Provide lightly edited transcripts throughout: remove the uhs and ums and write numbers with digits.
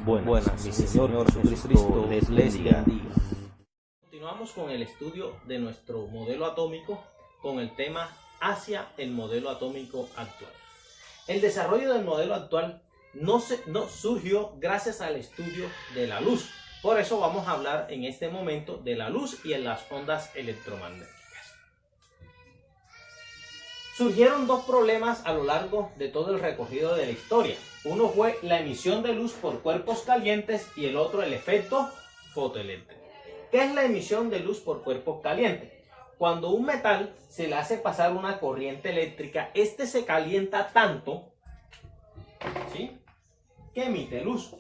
Buenas, mi Señor Jesucristo les bendiga. Continuamos con el estudio de nuestro modelo atómico con el tema hacia el modelo atómico actual. El desarrollo del modelo actual no surgió gracias al estudio de la luz. Por eso vamos a hablar en este momento de la luz y en las ondas electromagnéticas. Surgieron dos problemas a lo largo de todo el recorrido de la historia. Uno fue la emisión de luz por cuerpos calientes y el otro el efecto fotoeléctrico. ¿Qué es la emisión de luz por cuerpos calientes? Cuando un metal se le hace pasar una corriente eléctrica, este se calienta tanto, ¿sí?, que emite luz.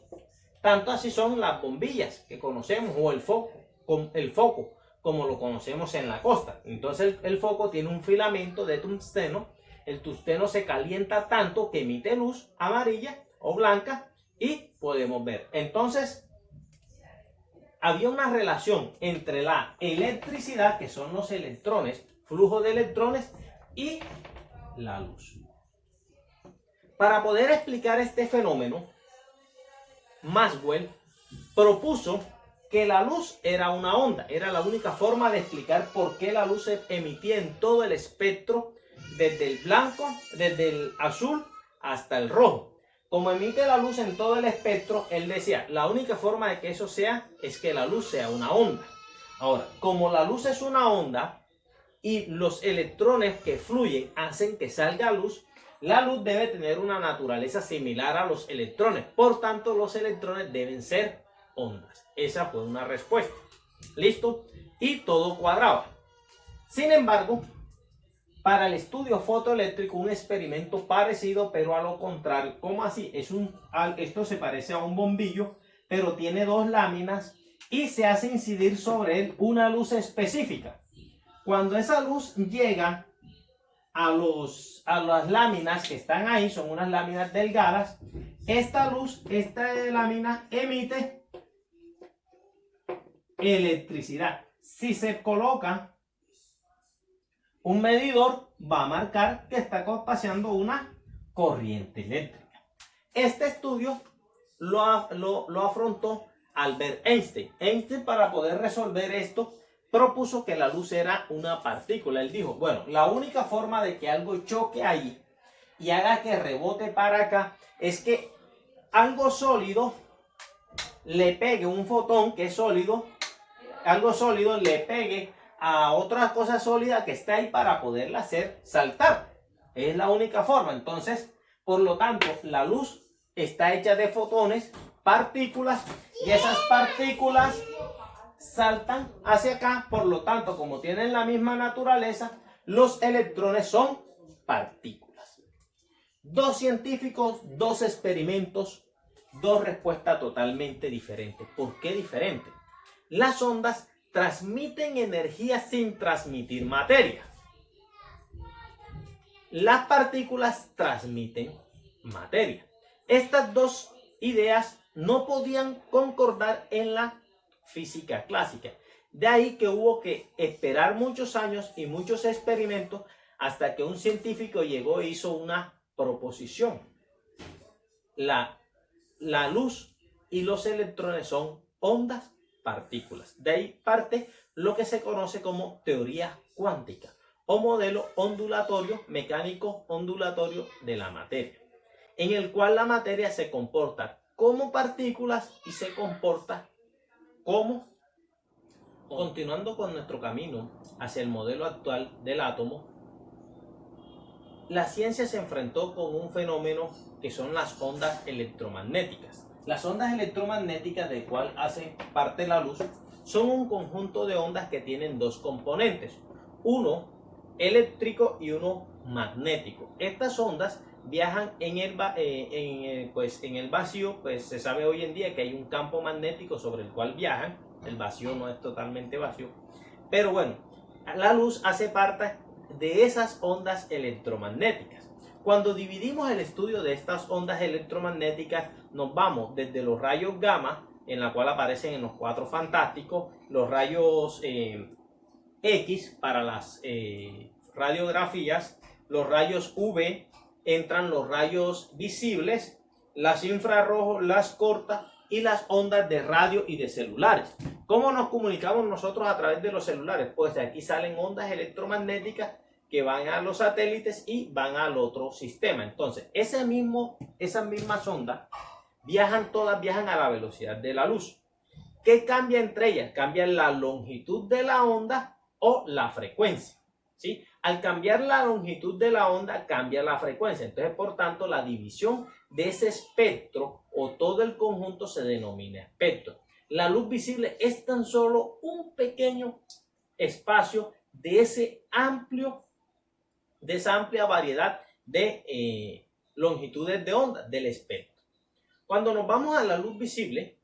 Tanto así son las bombillas que conocemos o el foco como lo conocemos en la costa. Entonces el foco tiene un filamento de tungsteno. El tungsteno se calienta tanto que emite luz amarilla o blanca y podemos ver. Entonces había una relación entre la electricidad, que son los electrones, flujo de electrones, y la luz. Para poder explicar este fenómeno, Maxwell propuso que la luz era una onda. Era la única forma de explicar por qué la luz se emitía en todo el espectro, desde el blanco, desde el azul hasta el rojo. Como emite la luz en todo el espectro, él decía, la única forma de que eso sea es que la luz sea una onda. Ahora, como la luz es una onda y los electrones que fluyen hacen que salga luz, la luz debe tener una naturaleza similar a los electrones. Por tanto, los electrones deben ser ondas. Esa fue una respuesta. ¿Listo? Y todo cuadraba. Sin embargo, para el estudio fotoeléctrico, un experimento parecido, pero a lo contrario. ¿Cómo así? Esto se parece a un bombillo, pero tiene dos láminas y se hace incidir sobre él una luz específica. Cuando esa luz llega a las láminas que están ahí, son unas láminas delgadas, esta lámina emite electricidad. Si se coloca un medidor, va a marcar que está paseando una corriente eléctrica. Este estudio lo afrontó Albert Einstein. Einstein, para poder resolver esto, propuso que la luz era una partícula. Él dijo, bueno, la única forma de que algo choque ahí y haga que rebote para acá es que algo sólido le pegue, un fotón que es sólido, algo sólido le pegue a otra cosa sólida que está ahí para poderla hacer saltar. Es la única forma. Entonces, por lo tanto, la luz está hecha de fotones, partículas, y esas partículas saltan hacia acá. Por lo tanto, como tienen la misma naturaleza, los electrones son partículas. Dos científicos, dos experimentos, dos respuestas totalmente diferentes. ¿Por qué diferentes? Las ondas transmiten energía sin transmitir materia. Las partículas transmiten materia. Estas dos ideas no podían concordar en la física clásica. De ahí que hubo que esperar muchos años y muchos experimentos hasta que un científico llegó e hizo una proposición. La luz y los electrones son ondas, partículas. De ahí parte lo que se conoce como teoría cuántica o modelo ondulatorio, mecánico ondulatorio de la materia, en el cual la materia se comporta como partículas y se comporta como. Continuando con nuestro camino hacia el modelo actual del átomo, la ciencia se enfrentó con un fenómeno que son las ondas electromagnéticas. Las ondas electromagnéticas, del cual hace parte la luz, son un conjunto de ondas que tienen dos componentes, uno eléctrico y uno magnético. Estas ondas viajan en el vacío. Pues se sabe hoy en día que hay un campo magnético sobre el cual viajan. El vacío no es totalmente vacío, pero bueno, la luz hace parte de esas ondas electromagnéticas. Cuando dividimos el estudio de estas ondas electromagnéticas, nos vamos desde los rayos gamma, en la cual aparecen en los Cuatro Fantásticos, los rayos X para las radiografías, los rayos UV, entran los rayos visibles, las infrarrojos, las cortas, y las ondas de radio y de celulares. ¿Cómo nos comunicamos nosotros a través de los celulares? Pues de aquí salen ondas electromagnéticas que van a los satélites y van al otro sistema. Entonces, esas mismas ondas todas viajan a la velocidad de la luz. ¿Qué cambia entre ellas? Cambia la longitud de la onda o la frecuencia, ¿sí? Al cambiar la longitud de la onda, cambia la frecuencia. Entonces, por tanto, la división de ese espectro o todo el conjunto se denomina espectro. La luz visible es tan solo un pequeño espacio de esa amplia variedad de longitudes de onda del espectro. Cuando nos vamos a la luz visible,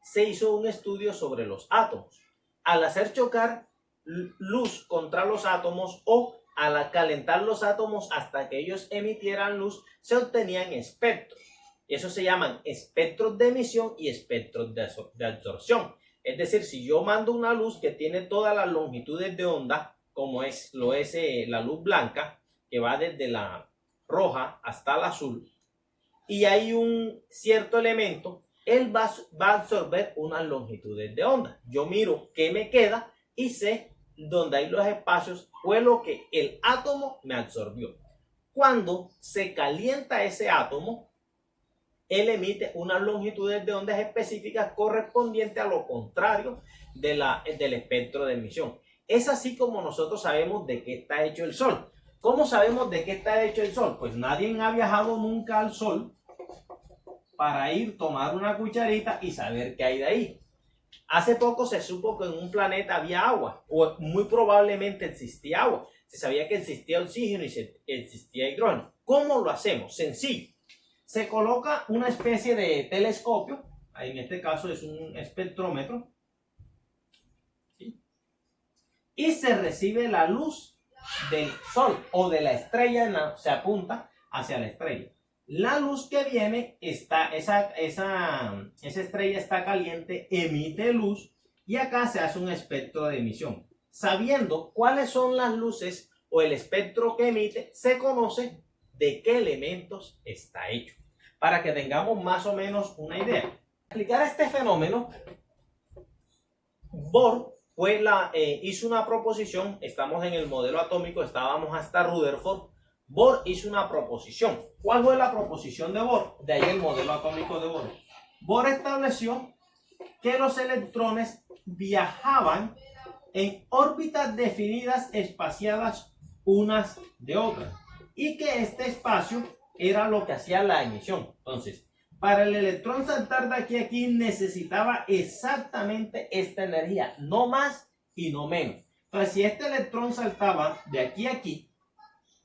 se hizo un estudio sobre los átomos. Al hacer chocar luz contra los átomos o al calentar los átomos hasta que ellos emitieran luz, se obtenían espectros. Y eso se llaman espectros de emisión y espectros de absorción. Es decir, si yo mando una luz que tiene todas las longitudes de onda, como lo es la luz blanca, que va desde la roja hasta la azul, y hay un cierto elemento, él va a absorber unas longitudes de onda. Yo miro qué me queda y sé dónde hay los espacios, fue lo que el átomo me absorbió. Cuando se calienta ese átomo, él emite unas longitudes de ondas específicas correspondientes a lo contrario del espectro de emisión. Es así como nosotros sabemos de qué está hecho el Sol. ¿Cómo sabemos de qué está hecho el Sol? Pues nadie ha viajado nunca al Sol para ir, tomar una cucharita y saber qué hay de ahí. Hace poco se supo que en un planeta había agua, o muy probablemente existía agua. Se sabía que existía oxígeno y existía hidrógeno. ¿Cómo lo hacemos? Sencillo. Se coloca una especie de telescopio, en este caso es un espectrómetro, ¿sí? Y se recibe la luz del Sol o de la estrella, se apunta hacia la estrella. La luz que viene, esa estrella está caliente, emite luz y acá se hace un espectro de emisión. Sabiendo cuáles son las luces o el espectro que emite, se conoce de qué elementos está hecho. Para que tengamos más o menos una idea. Para explicar este fenómeno, Bohr hizo una proposición, estamos en el modelo atómico, estábamos hasta Rutherford. Bohr hizo una proposición. ¿Cuál fue la proposición de Bohr? De ahí el modelo atómico de Bohr. Bohr estableció que los electrones viajaban en órbitas definidas, espaciadas unas de otras, y que este espacio era lo que hacía la emisión. Entonces, para el electrón saltar de aquí a aquí necesitaba exactamente esta energía, no más y no menos. Entonces, si este electrón saltaba de aquí a aquí,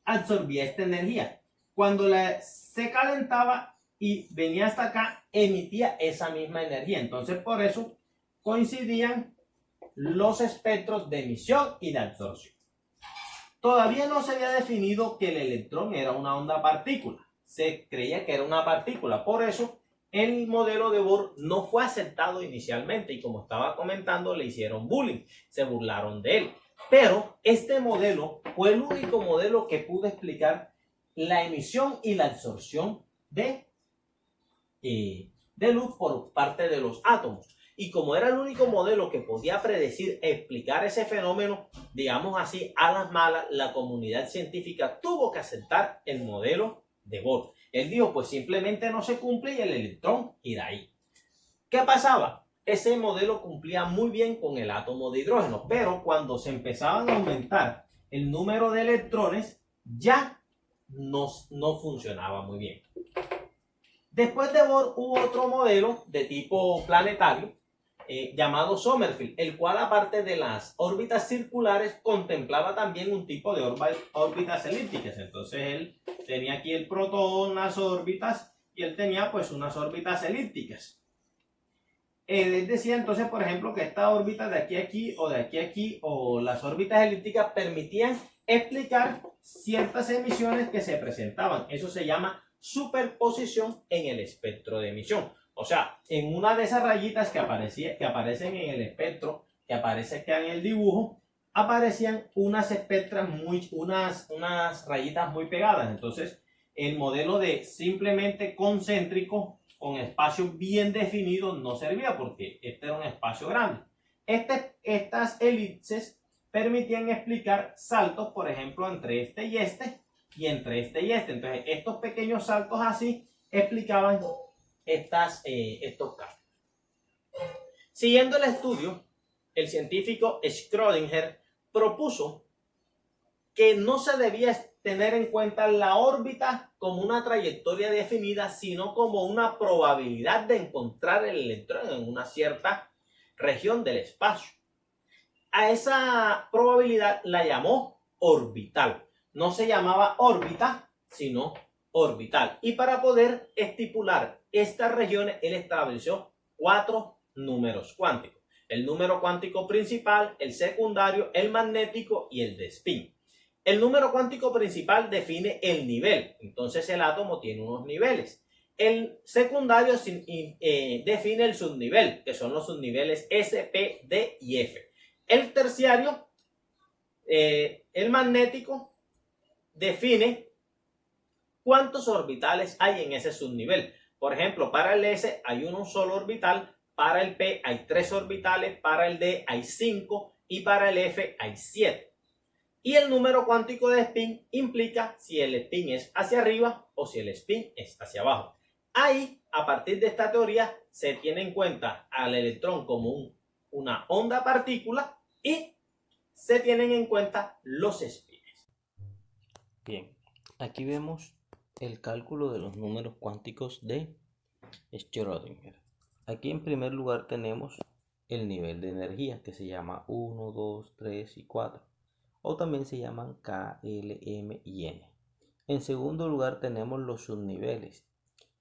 absorbía esta energía. Cuando se calentaba y venía hasta acá, emitía esa misma energía. Entonces, por eso coincidían los espectros de emisión y de absorción. Todavía no se había definido que el electrón era una onda partícula. Se creía que era una partícula. Por eso, el modelo de Bohr no fue aceptado inicialmente. Y como estaba comentando, le hicieron bullying. Se burlaron de él. Pero este modelo fue el único modelo que pudo explicar la emisión y la absorción de luz por parte de los átomos. Y como era el único modelo que podía predecir, explicar ese fenómeno, digamos así, a las malas, la comunidad científica tuvo que aceptar el modelo de Bohr. Él dijo, pues simplemente no se cumple y el electrón irá ahí. ¿Qué pasaba? Ese modelo cumplía muy bien con el átomo de hidrógeno, pero cuando se empezaban a aumentar el número de electrones, ya no funcionaba muy bien. Después de Bohr hubo otro modelo de tipo planetario llamado Sommerfeld, el cual aparte de las órbitas circulares contemplaba también un tipo de órbitas elípticas. Entonces él tenía aquí el protón, las órbitas, y él tenía pues unas órbitas elípticas. Él decía entonces, por ejemplo, que esta órbita de aquí a aquí o de aquí a aquí o las órbitas elípticas permitían explicar ciertas emisiones que se presentaban. Eso se llama superposición en el espectro de emisión. O sea, en una de esas rayitas que aparecen en el espectro, que aparece acá en el dibujo, aparecían unas rayitas muy pegadas. Entonces, el modelo de simplemente concéntrico con espacio bien definido no servía porque este era un espacio grande. Estas elipses permitían explicar saltos, por ejemplo, entre este y entre este y este. Entonces, estos pequeños saltos así explicaban estos casos. Siguiendo el estudio, el científico Schrödinger propuso que no se debía tener en cuenta la órbita como una trayectoria definida, sino como una probabilidad de encontrar el electrón en una cierta región del espacio. A esa probabilidad la llamó orbital. No se llamaba órbita, sino orbital. Y para poder estipular estas regiones, él estableció 4 números cuánticos. El número cuántico principal, el secundario, el magnético y el de spin. El número cuántico principal define el nivel. Entonces el átomo tiene unos niveles. El secundario define el subnivel, que son los subniveles S, P, D y F. El terciario, el magnético, define cuántos orbitales hay en ese subnivel. Por ejemplo, para el S hay un solo orbital, para el P hay 3 orbitales, para el D hay 5 y para el F hay 7. Y el número cuántico de spin implica si el spin es hacia arriba o si el spin es hacia abajo. Ahí, a partir de esta teoría, se tiene en cuenta al electrón como una onda partícula y se tienen en cuenta los spins. Bien, aquí vemos el cálculo de los números cuánticos de Schrödinger. Aquí en primer lugar tenemos el nivel de energía que se llama 1, 2, 3 y 4. O también se llaman K, L, M y N. En segundo lugar tenemos los subniveles.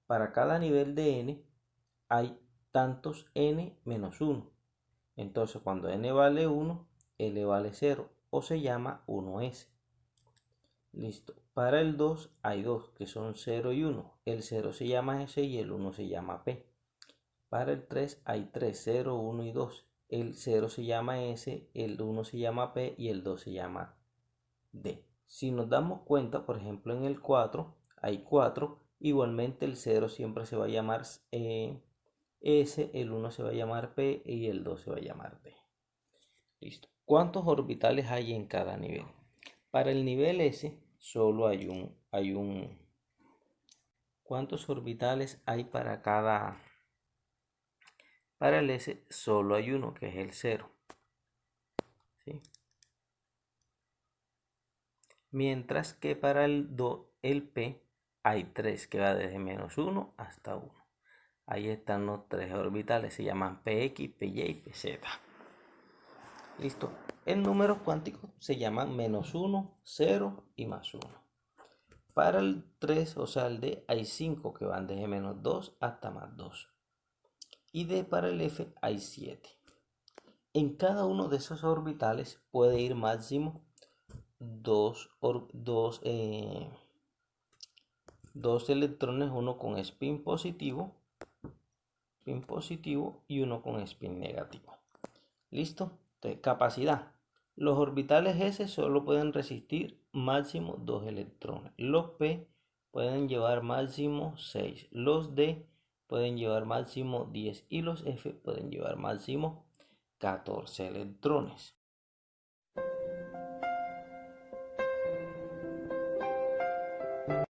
Para cada nivel de N hay tantos N menos 1. Entonces cuando N vale 1, L vale 0 o se llama 1S. Listo. Para el 2 hay 2 que son 0 y 1. El 0 se llama S y el 1 se llama P. Para el 3 hay 3, 0, 1 y 2. El 0 se llama S, el 1 se llama P y el 2 se llama D. Si nos damos cuenta, por ejemplo, en el 4 hay 4. Igualmente el 0 siempre se va a llamar S, el 1 se va a llamar P y el 2 se va a llamar D. Listo. ¿Cuántos orbitales hay en cada nivel? Para el nivel S solo hay un. ¿Cuántos orbitales hay para cada? Para el S solo hay uno, que es el 0. ¿Sí? Mientras que para el P hay 3, que va desde menos 1 hasta 1. Ahí están los 3 orbitales, se llaman PX, PY y PZ. Listo. En números cuánticos se llaman menos 1, 0 y más 1. Para el 3, o sea el D, hay 5 que van desde menos 2 hasta más 2. Y para el F hay 7. En cada uno de esos orbitales puede ir máximo dos electrones, uno con spin positivo y uno con spin negativo. ¿Listo? Entonces, capacidad. Los orbitales S solo pueden resistir máximo 2 electrones. Los P pueden llevar máximo 6. Los D pueden llevar máximo 10 y los F pueden llevar máximo 14 electrones.